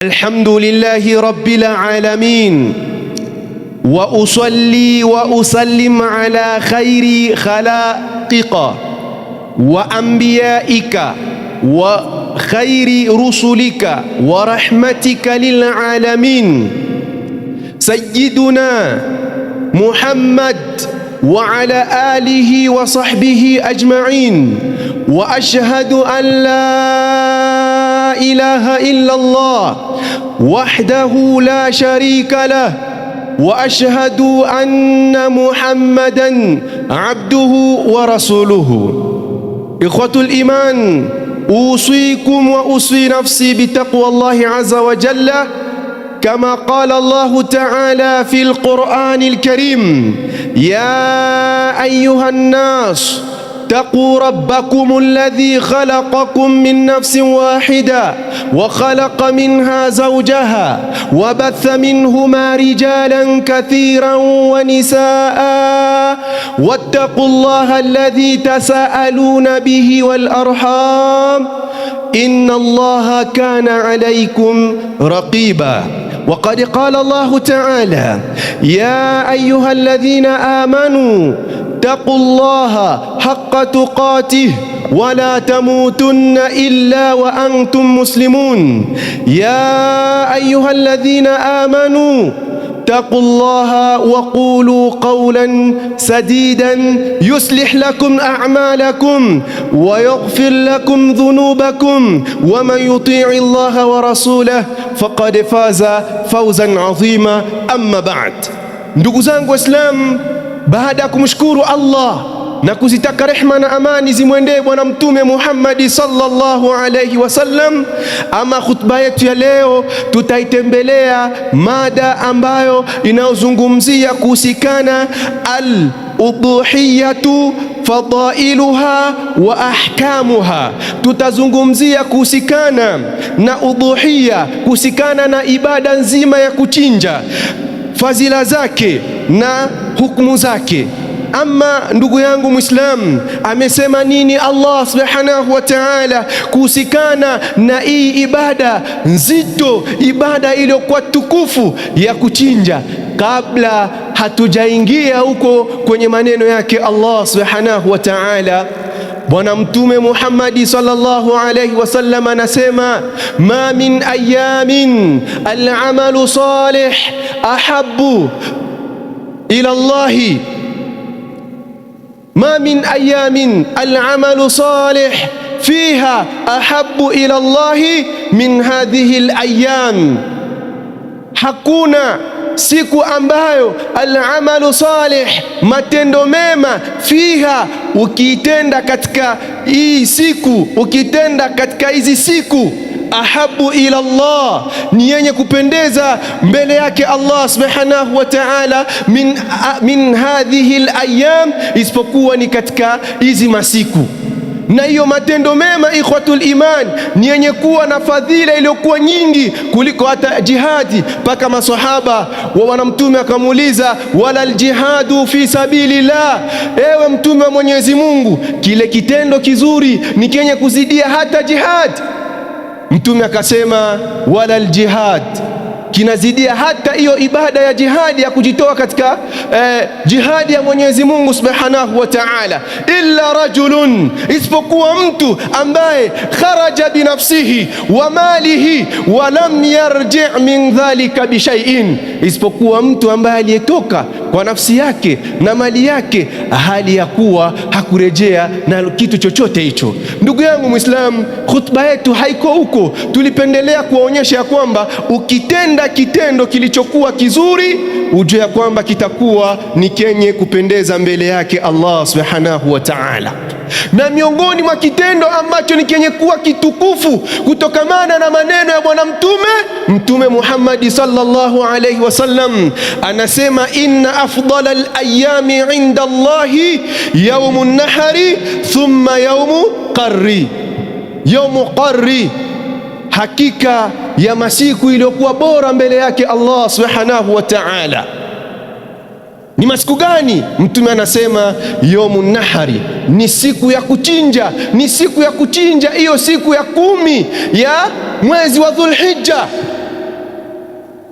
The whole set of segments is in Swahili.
الحمد لله رب العالمين وأصلي وأسلم على خير خلائقك وأنبيائك وخير رسلك ورحمتك للعالمين سيدنا محمد وعلى آله وصحبه أجمعين. وأشهد أن لا إله إلا الله وحده لا شريك له وأشهد أن محمدا عبده ورسوله. إخوة الإيمان، أوصيكم وأوصي نفسي بتقوى الله عز وجل كما قال الله تعالى في القرآن الكريم: يا أيها الناس اتقوا ربكم الذي خلقكم من نفس واحدة وخلق منها زوجها وبث منهما رجالا كثيرا ونساء واتقوا الله الذي تساءلون به والأرحام إن الله كان عليكم رقيبا. وقد قال الله تعالى: يا أيها الذين آمنوا اتقوا الله حق تقاته ولا تموتن إلا وأنتم مسلمون. يا أيها الذين آمنوا اتقوا الله وقولوا قولا سديدا يصلح لكم أعمالكم ويغفر لكم ذنوبكم ومن يطيع الله ورسوله فقد فاز فوزا عظيما. أما بعد، ndugu zangu Waislamu, baada ya kumshukuru Allah na kuzitaka rehma na amani zimwendee Bwana Mtume Muhammad sallallahu alayhi wasallam, ama khutba yetu ya leo tutaitembelea mada ambayo inayozungumzia kuhusikana al-udhuhiyatu fadailuha wa ahkamuha. Tutazungumzia kuhusikana na udhuhiya, kuhusikana na ibada nzima ya kuchinja, fadhila zake na hukumu zake. Ama ndugu yangu Muislamu, amesema nini Allah subhanahu wa ta'ala kuhusikana na hii ibada nzito, ibada iliyokuwa tukufu ya kuchinja? Kabla hatujaingia huko kwenye maneno yake Allah subhanahu wa ta'ala, Bwana Mtume Muhammad sallallahu alayhi wasallam anasema: ma min ayamin al-amalu salih ahabbu ila Allahi ما من أيام العمل صالح فيها أحب إلى الله من هذه الأيام. Hakuna siku ambayo al-amalu salih, matendo mema, fiha, ukitenda katika hii siku, ukitenda katika hizi siku, ahabu ila Allah, ni yenye kupendeza mbele yake Allah subhanahu wa ta'ala, min hadhihi al-ayyam, isipokuwa ni katika hizi masiku. Na hiyo matendo mema, ikhwatul iman, ni yenye kuwa na fadhila iliyokuwa nyingi kuliko hata jihadi. Paka masahaba wa Bwana Mtume akamuuliza: wala aljihadu fi sabilillah, ewe Mtume wa Mwenyezi Mungu, kile kitendo kizuri ni kenye kuzidia hata jihad? Mtume akasema: wala aljihad, kinazidia hata hiyo ibada ya jihadi, ya kujitoa katika jihadi ya Mwenyezi Mungu subhanahu wa ta'ala, illa rajulun, isipokuwa mtu ambaye kharaja binafsihi wa malihi wa lam yarji' min dhalika bi shay'in, isipokuwa mtu ambaye aliyetoka kwa nafsi yake na mali yake hali ya kuwa hakurejea na kitu chochote hicho. Ndugu yangu Muislamu, khutba yetu haiko huko. Tulipendelea kuwaonyesha ya kwamba ukitenda kitendo kilichokuwa kizuri, ujue ya kwamba kitakuwa ni kenye kupendeza mbele yake Allah subhanahu wa ta'ala. Na miongoni mwa kitendo ambacho ni kenye kuwa kitukufu kutokamana na maneno ya Bwana Mtume Muhammad sallallahu alayhi wasallam, anasema: inna afdala al-ayami inda Allahi yawmun nahari thumma yawmu qarri. Yawmu qarri, hakika ya masiku iliyokuwa bora mbele yake Allah subhanahu wa ta'ala. Ni masiku gani? Mtume anasema yaumun nahari, ni siku ya kuchinja, ni siku ya kuchinja, hiyo siku ya 10 ya mwezi wa Dhulhijja.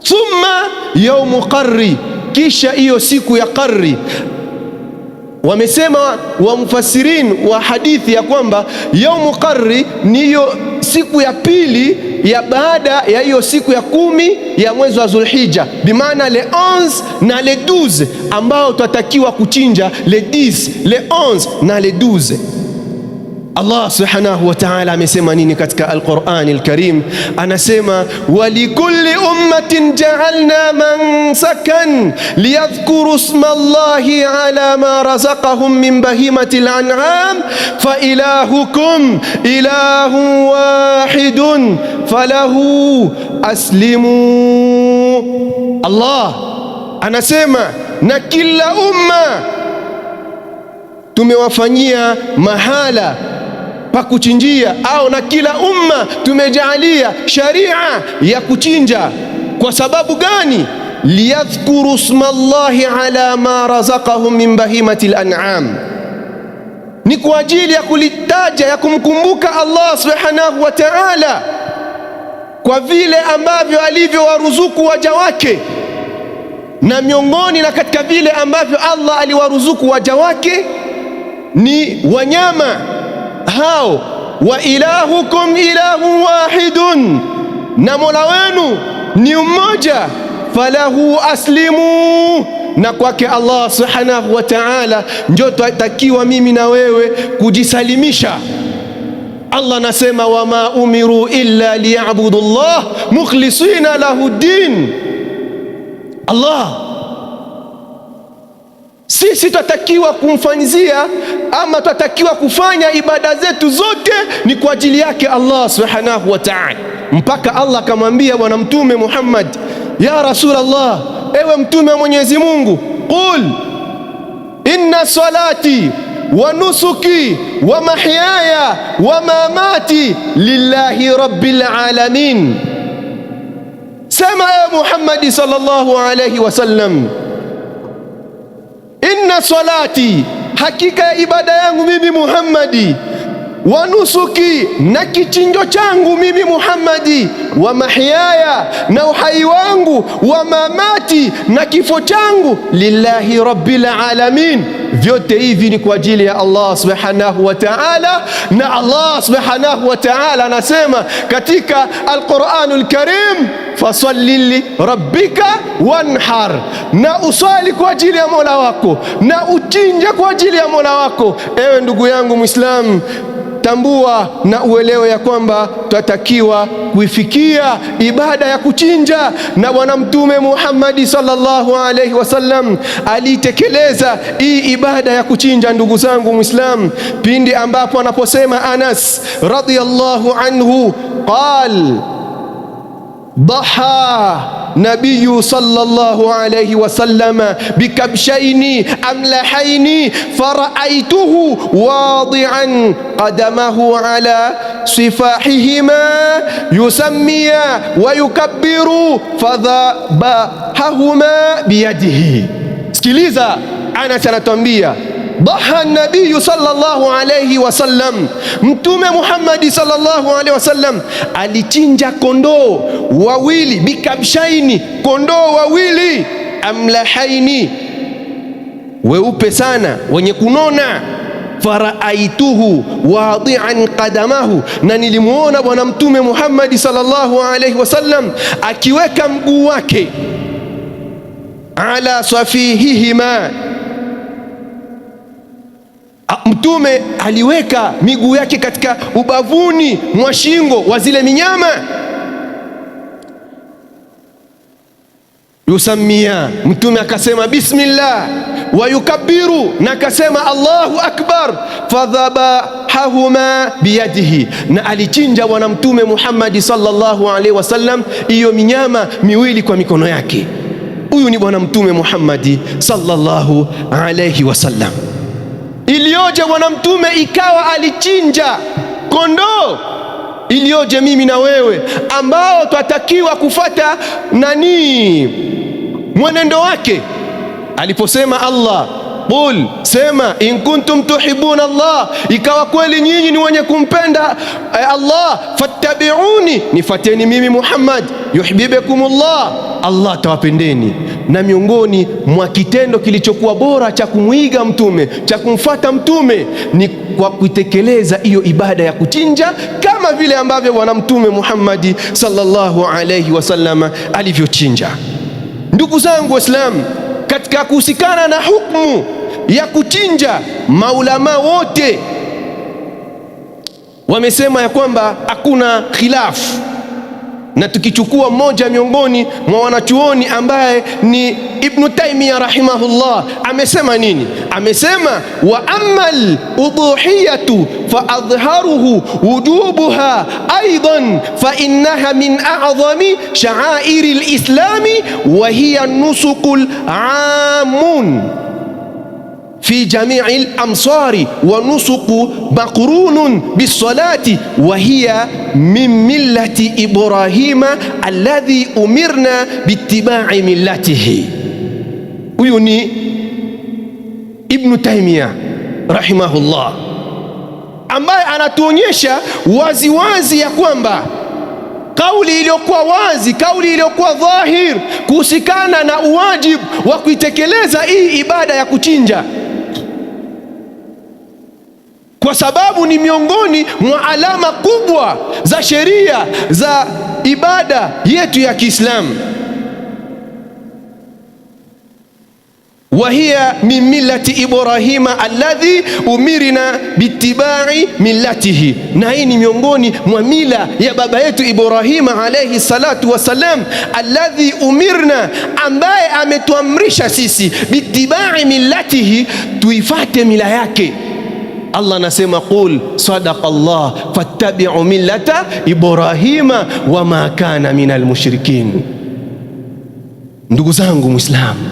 thumma yaumu qarri, kisha hiyo siku ya qarri. Wamesema wa mufassirin wa hadithi ya kwamba yaumu qarri ni hiyo siku ya pili ya baada ya hiyo siku ya 10 ya mwezi wa Dhulhijja, bimaana le 11 na le 12, ambao tutatakiwa kuchinja le 10, le 11 na le 12. Allah subhanahu wa ta'ala amesema nini katika Al-Qur'an Al-Karim? Anasema walikulli ummatin ja'alna mansakan liyadhkuru isma Allahi ala ma razaqahum min bahimatil an'am fa ilahukum ilahun wahidun falahu aslimu. Allah anasema na kila umma tumewafanyia mahala pa kuchinjia, au na kila umma tumejaalia sharia ya kuchinja. Kwa sababu gani? liyadhkuru isma Allahi ala ma razaqahum min bahimatil an'am, ni kwa ajili ya kulitaja, ya kumkumbuka Allah subhanahu wa ta'ala kwa vile ambavyo alivyowaruzuku waja wake, na miongoni na katika vile ambavyo Allah aliwaruzuku waja wake ni wanyama hao. Wa ilahukum ilahun wahidun, na Mola wenu ni mmoja. Falahu aslimu, na kwake Allah subhanahu wa ta'ala ndio tutakiwa mimi na wewe kujisalimisha. Allah anasema wama umiru illa liya'budu Allah mukhlisina lahu din. Allah, sisi tutatakiwa kumfanyizia ama tutatakiwa kufanya ibada zetu zote ni kwa ajili yake Allah subhanahu wa ta'ala, mpaka Allah akamwambia bwana mtume Muhammad, ya Rasulullah, ewe mtume wa Mwenyezi Mungu, qul inna salati wa nusuki wa mahyaya wa mamati lillahi rabbil alamin. Sema ewe Muhammad sallallahu alayhi wasallam, inna salati, hakika ya ibada yangu mimi Muhammadi, wa nusuki, na kichinjo changu mimi Muhammadi, wa mahyaya, na uhai wangu, wa mamati, na kifo changu, lillahi rabbil alamin, vyote hivi ni kwa ajili ya Allah subhanahu wa ta'ala. Na Allah subhanahu wa ta'ala anasema katika Al-Qur'anul Karim, fasalli li rabbika wanhar, na usali kwa ajili ya Mola wako, na uchinje kwa ajili ya Mola wako. Ewe ndugu yangu Muislamu, tambua na uelewe ya kwamba tutatakiwa kuifikia ibada ya kuchinja, na bwana mtume Muhammad sallallahu alaihi wasallam alitekeleza hii ibada ya kuchinja. Ndugu zangu Muislam, pindi ambapo anaposema Anas radhiyallahu anhu, qal ضحى نبي صلى الله عليه وسلم بكبشين أملحين فرأيته واضعا قدمه على صفاحهما يسمي ويكبر فذبحهما بيده. Sikiliza, Anas anatuambia ضحى النبي صلى الله عليه وسلم, mtume Muhammad sallallahu alaihi wasallam alichinja kondoo wawili, bikabshaini, kondoo wawili, amlahaini, weupe sana, wenye kunona. Faraaituhu wadi'an qadamahu, na nilimuona bwana mtume Muhammad sallallahu alaihi wasallam akiweka mguu wake ala safihihima, mtume aliweka miguu yake katika ubavuni mwa shingo wa zile minyama. Yusamia, mtume akasema bismillah, wa yukabbiru, na akasema Allahu akbar, fadhabahahuma biyadihi, na alichinja bwana mtume Muhammad sallallahu alaihi wasallam hiyo minyama miwili kwa mikono yake. Huyu ni bwana mtume Muhammad sallallahu alaihi wasallam. Ilioje bwana mtume ikawa alichinja kondoo, ilioje mimi na wewe ambao twatakiwa kufata mwenendo wake. Aliposema Allah, qul, sema in kuntum tuhibuna Allah, ikawa kweli nyinyi ni wenye kumpenda Allah, fattabi'uni, nifateni mimi Muhammad. yuhibbukumullah, Allah atawapendeni. Na miongoni mwa kitendo kilichokuwa bora cha kumwiga mtume, cha kumfuata mtume, ni kwa kutekeleza hiyo ibada ya kuchinja, kama vile ambavyo bwana mtume Muhammad sallallahu alayhi wasallam alivyochinja. Ndugu zangu Waislamu, katika kuhusikana na hukumu ya kuchinja, maulama wote wamesema ya kwamba hakuna khilafu. Na tukichukua mmoja miongoni mwa wanachuoni ambaye ni Ibn Taymiyyah rahimahullah, amesema nini? Amesema wa ammal udhuhiyatu fa adhharuhu wujubuha aidan fa innaha min a'zami sha'airi al-islami wa hiya nusukul amun fi jamii al-amsari wa nusuku maqrunun bis-salati wa hiya min millati Ibrahima alladhi umirna biittiba'i millatihi. Huyu ni Ibn Taymiyyah rahimahullah, ambaye anatuonyesha waziwazi ya kwamba kauli iliyokuwa wazi, kauli iliyokuwa dhahir kuhusikana na uwajibu wa kuitekeleza hii ibada ya kuchinja, kwa sababu ni miongoni mwa alama kubwa za sheria za ibada yetu ya Kiislamu. wa hiya min millati Ibrahima alladhi umirna biittiba'i millatihi, na hii ni miongoni mwa mila ya baba yetu Ibrahima alayhi salatu wasalam, alladhi umirna, ambaye ametuamrisha sisi biittiba'i millatihi, tuifate mila yake. Allah anasema qul sadaqa Allah fattabi'u millata Ibrahima wama kana minal mushrikin. Ndugu zangu Muislamu,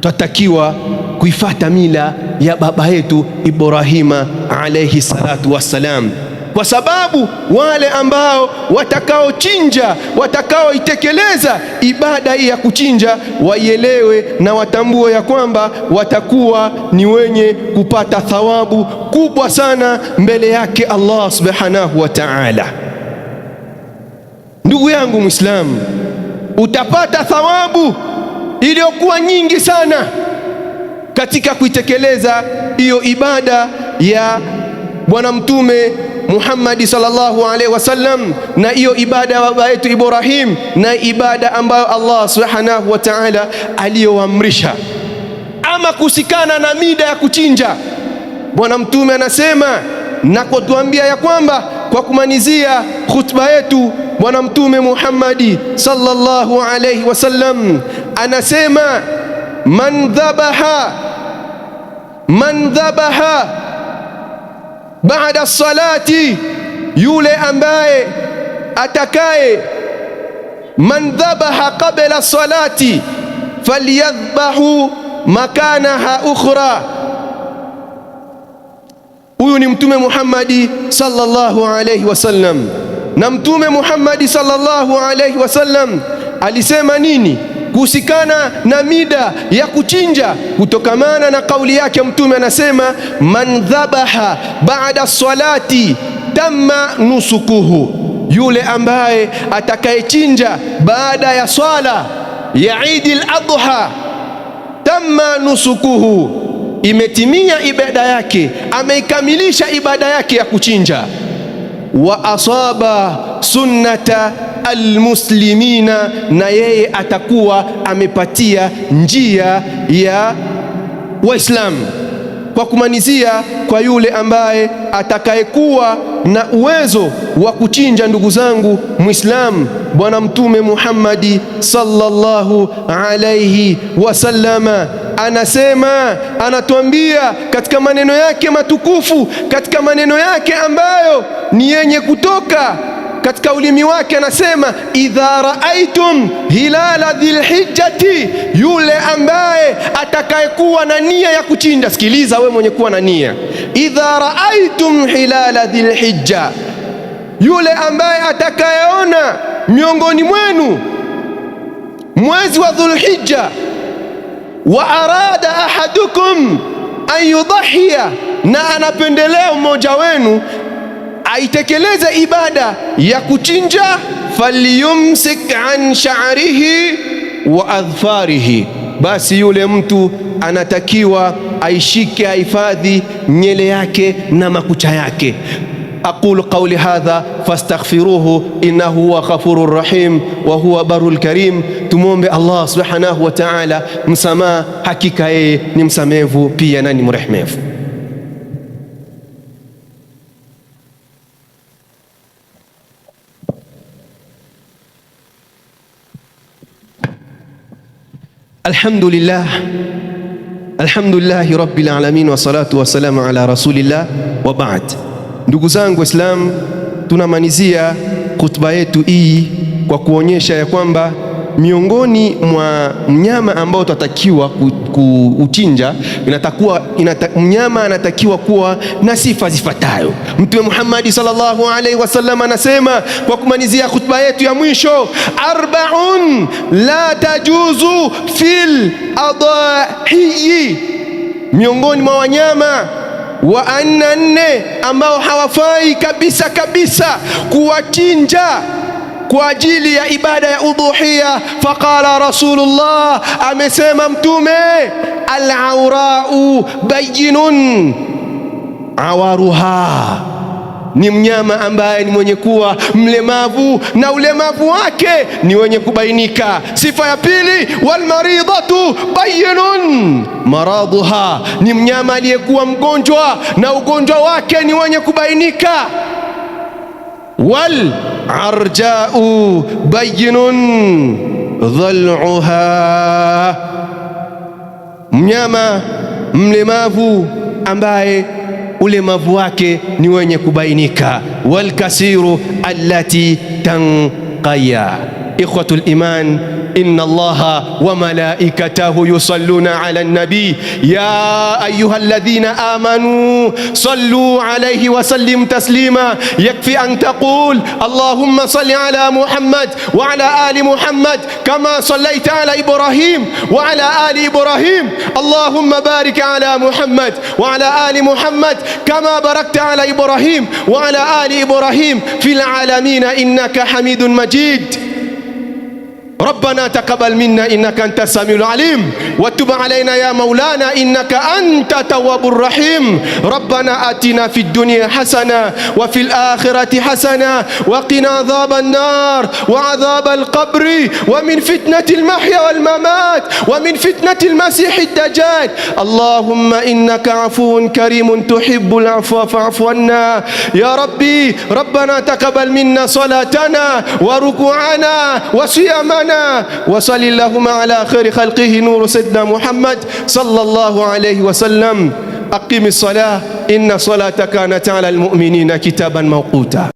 tunatakiwa kuifata mila ya baba yetu Ibrahima alayhi salatu wassalam, kwa sababu wale ambao watakaochinja, watakaoitekeleza ibada hii ya kuchinja, waielewe na watambue ya kwamba watakuwa ni wenye kupata thawabu kubwa sana mbele yake Allah subhanahu wa ta'ala. Ndugu yangu Muislamu, utapata thawabu iliyokuwa nyingi sana katika kuitekeleza hiyo ibada ya bwana mtume Muhammad sallallahu alaihi wasallam, na hiyo ibada ya baba yetu Ibrahim, na ibada ambayo Allah subhanahu wa ta'ala aliyoamrisha. Ama kusikana na mida ya kuchinja, bwana mtume anasema na kutuambia ya kwamba, kwa kumalizia khutba yetu, bwana mtume Muhammad sallallahu alaihi wasallam anasema man dhabaha baada salati, yule ambaye atakaye, man dhabaha qabla salati falyadhbahu makanaha ukhra. Huyu ni mtume Muhammad sallallahu alayhi wasallam. Na mtume Muhammad sallallahu alayhi wasallam alisema nini kuhusikana na mida ya kuchinja? Kutokamana na kauli yake mtume anasema man dhabaha ba'da salati tamma nusukuhu, yule ambaye atakayechinja baada ya swala ya Eid al-Adha, tamma nusukuhu, imetimia ibada yake, ameikamilisha ibada yake ya kuchinja. Wa asaba sunnata almuslimina, na yeye atakuwa amepatia njia ya Waislamu. Kwa kumalizia, kwa yule ambaye atakayekuwa na uwezo wa kuchinja, ndugu zangu Muislamu, bwana mtume Muhammad sallallahu alayhi wasallama anasema, anatuambia katika maneno yake matukufu, katika maneno yake ambayo ni yenye kutoka katika ulimi wake, anasema idha raaitum hilala dhilhijjati, yule ambaye atakayekuwa na nia ya kuchinja. Sikiliza wewe mwenye kuwa na nia, idha raaitum hilala dhilhijja, yule ambaye atakayeona miongoni mwenu mwezi wa Dhulhijja, wa arada ahadukum an yudhiya, na anapendelea mmoja wenu aitekeleze ibada ya kuchinja, falyumsik an sha'rihi wa adhfarihi, basi yule mtu anatakiwa aishike, ahifadhi nyele yake na makucha yake. Aqulu qawli hadha fastaghfiruhu innahu huwa ghafurur rahim wa huwa barul karim. Tumombe Allah subhanahu wa ta'ala msamaha, hakika yeye ni msamevu pia na ni mrehmevu. Alhamdulillahi rabbil alamin wa salatu wa salamu ala rasulillah wa ba'd. Ndugu zangu Waislamu, tunamalizia khutba yetu hii kwa kuonyesha ya kwamba miongoni mwa mnyama ambao tutatakiwa kuuchinja, mnyama anatakiwa kuwa na sifa zifuatayo. Mtume Muhammad sallallahu alaihi wasallam anasema kwa kumalizia khutba yetu ya mwisho, arba'un la tajuzu fil adahi, miongoni mwa wanyama wa aina 4 ambao hawafai kabisa kabisa kuwachinja kwa ajili ya ibada ya udhuhiya. Faqala Rasulullah, amesema Mtume, al-aurau bayyinun awaruha, ni mnyama ambaye ni mwenye kuwa mlemavu na ulemavu wake ni wenye kubainika. Sifa ya pili, walmaridatu bayyinun maraduha, ni mnyama aliyekuwa mgonjwa na ugonjwa wake ni wenye kubainika. Wal arja'u bayyinun dhal'uha, mnyama mlemavu ambaye ulemavu wake ni wenye kubainika. Wal kasiru allati tanqaya. Ikhwatul iman, inna Allaha wa malaikatahu yusalluna ala nabi ya ayyuhalladhina amanu sallu alayhi wa sallim taslima. Yakfi an taqul Allahumma salli ala Muhammad wa ala ali Muhammad kama sallaita ala Ibrahim wa ala ali Ibrahim. Allahumma barik ala Muhammad wa ala ali Muhammad kama barakta ala Ibrahim wa ala ali Ibrahim fil alamin innaka Hamidun Majid. ربنا تقبل منا إنك أنت السميع العليم وتب علينا يا مولانا إنك أنت التواب الرحيم. ربنا آتنا في الدنيا حسنة وفي الآخرة حسنة وقنا عذاب النار وعذاب القبر ومن فتنة المحيا والممات ومن فتنة المسيح الدجال. اللهم إنك عفو كريم تحب العفو فاعف عنا يا ربي. ربنا تقبل منا صلاتنا وركوعنا وصيامنا وصل اللهم على خير خلقه نور سيدنا محمد صلى الله عليه وسلم. أقم الصلاة إن صلاة كانت على المؤمنين كتابا موقوتا.